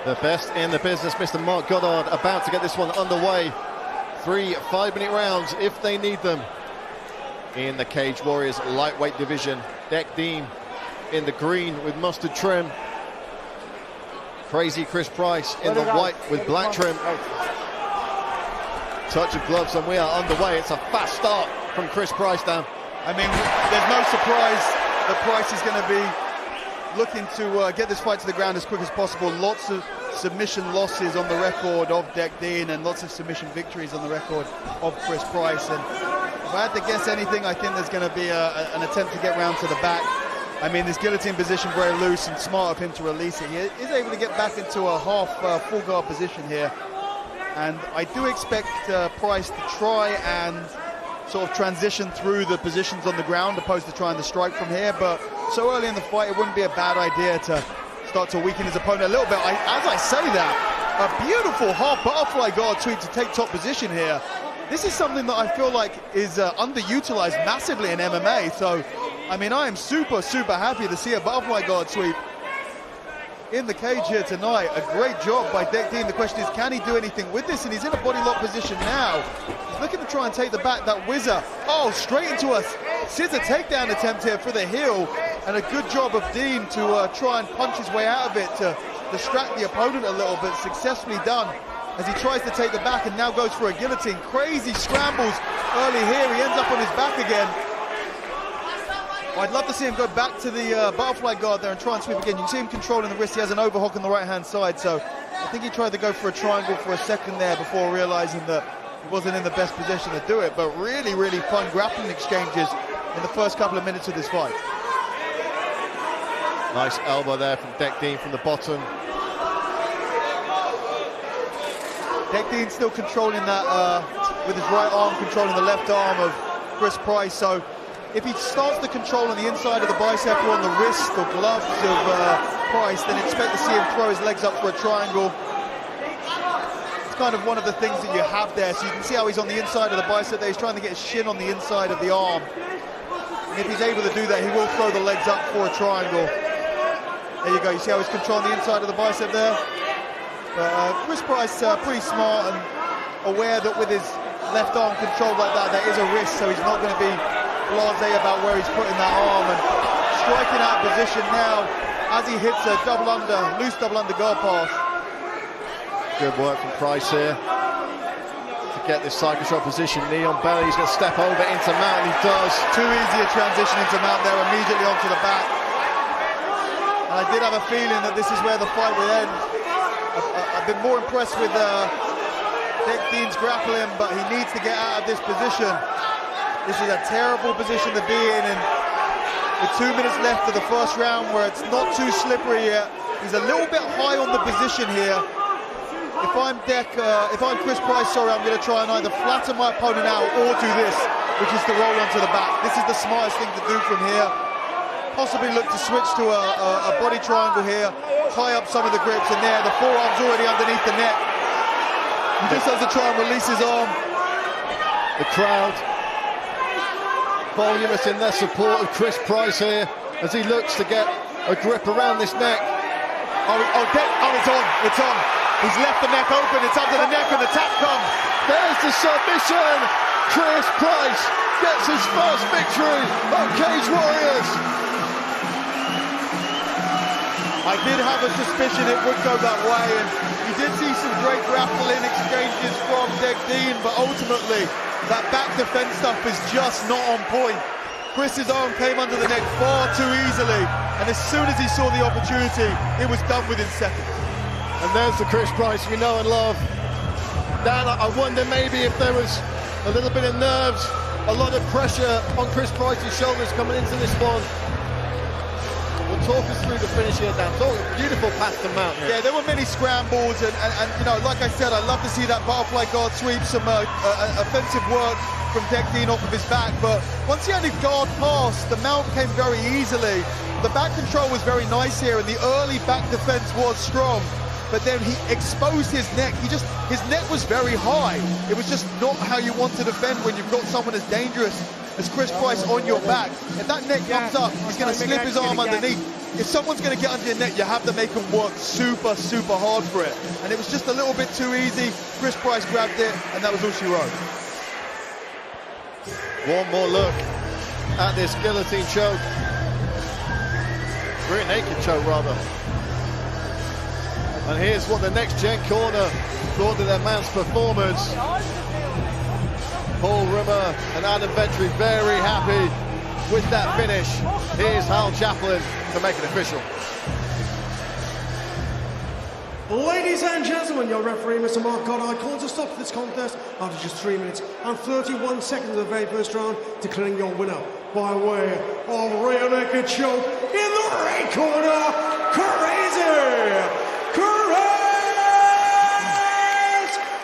The best in the business, Mr. Mark Goddard, about to get this one underway. 3 5-minute rounds if they need them. In the Cage Warriors lightweight division, Dec Dean in the green with mustard trim. Crazy Chris Price in the white with black trim. Touch of gloves and we are underway. It's a fast start from Chris Price down. I mean, there's no surprise that Price is going to be looking to get this fight to the ground as quick as possible. Lots of submission losses on the record of Dec Dean and lots of submission victories on the record of Chris Price. And if I had to guess anything, I think there's going to be an attempt to get round to the back. I mean, this guillotine position very loose and smart of him to release it. He is able to get back into a half full guard position here. And I do expect Price to try and sort of transition through the positions on the ground opposed to trying to strike from here. But so early in the fight, it wouldn't be a bad idea to start to weaken his opponent a little bit. As I say that, a beautiful half butterfly guard sweep to take top position here. This is something that I feel like is underutilized massively in MMA. So, I mean, I am super, super happy to see a butterfly guard sweep in the cage here tonight. A great job by Dec Dean. The question is, can he do anything with this? And he's in a body lock position now. He's looking to try and take the back. That whizzer, oh, straight into a scissor takedown attempt here for the heel. And a good job of Dean to try and punch his way out of it to distract the opponent a little bit. Successfully done as he tries to take the back and now goes for a guillotine. Crazy scrambles early here. He ends up on his back again. I'd love to see him go back to the butterfly guard there and try and sweep again. You can see him controlling the wrist. He has an overhook on the right-hand side, so I think he tried to go for a triangle for a second there before realizing that he wasn't in the best position to do it. But really, really fun grappling exchanges in the first couple of minutes of this fight. Nice elbow there from Dec Dean from the bottom. Dec Dean still controlling that with his right arm, controlling the left arm of Chris Price. So if he starts to control on the inside of the bicep or on the wrist or gloves of Price, then expect to see him throw his legs up for a triangle. It's kind of one of the things that you have there. So you can see how he's on the inside of the bicep there. He's trying to get his shin on the inside of the arm. And if he's able to do that, he will throw the legs up for a triangle. There you go. You see how he's controlling the inside of the bicep there? Chris Price pretty smart and aware that with his left arm controlled like that, there is a risk, so he's not going to be blasé about where he's putting that arm, and striking out position now as he hits a loose double under guard pass. Good work from Price here to get this cycle shot position. Knee on belly, he's going to step over into mount, and he does. Too easy a transition into mount there, immediately onto the back. And I did have a feeling that this is where the fight would end. I've been more impressed with Dec Dean's grappling, but he needs to get out of this position. This is a terrible position to be in, and with 2 minutes left of the first round where it's not too slippery yet, he's a little bit high on the position here. If I'm Chris Price, sorry, I'm going to try and either flatten my opponent out or do this, which is to roll onto the back. This is the smartest thing to do from here. Possibly look to switch to a body triangle here, tie up some of the grips, and there, the forearm's already underneath the neck. He just has to try and release his arm. The crowd voluminous in their support of Chris Price here as he looks to get a grip around this neck. It's on. He's left the neck open, it's under the neck, and the tap comes. There's the submission. Chris Price gets his first victory on Cage Warriors. I did have a suspicion it would go that way, and you did see some great grappling exchanges from Dec Dean, but ultimately that back defense stuff is just not on point. Chris's arm came under the neck far too easily, and as soon as he saw the opportunity, it was done within seconds. And there's the Chris Price you know and love. Dan, I wonder maybe if there was a little bit of nerves, a lot of pressure on Chris Price's shoulders coming into this one. Talk us through the finish here, Dan. Talk a beautiful path to mount here. Yeah, there were many scrambles, and you know, like I said, I love to see that butterfly guard sweep, some offensive work from Dec Dean off of his back. But once he had his guard passed, the mount came very easily. The back control was very nice here, and the early back defense was strong. But then he exposed his neck. His neck was very high. It was just not how you want to defend when you've got someone as dangerous as Chris Price on your back. If that neck comes up, he's going to slip his arm underneath. if someone's going to get under your neck, you have to make them work super, super hard for it. And it was just a little bit too easy. Chris Price grabbed it, and that was all she wrote. One more look at this guillotine choke. Rear naked choke, rather. And here's what the next gen corner thought of their man's performance. Paul Rimmer and Adam Vetri very happy with that finish. Here's Hal Chaplin to make it official. Ladies and gentlemen, your referee, Mr. Mark Goddard, calls a stop to this contest after just 3 minutes and 31 seconds of the very first round, declaring your winner by way of rear naked choke in the red corner, Crazy Chris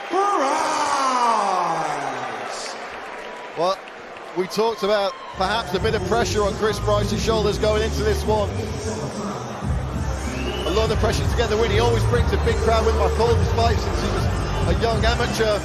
Price. Well, we talked about perhaps a bit of pressure on Chris Price's shoulders going into this one. A lot of pressure to get the win. He always brings a big crowd with him. I've called his fight since he was a young amateur.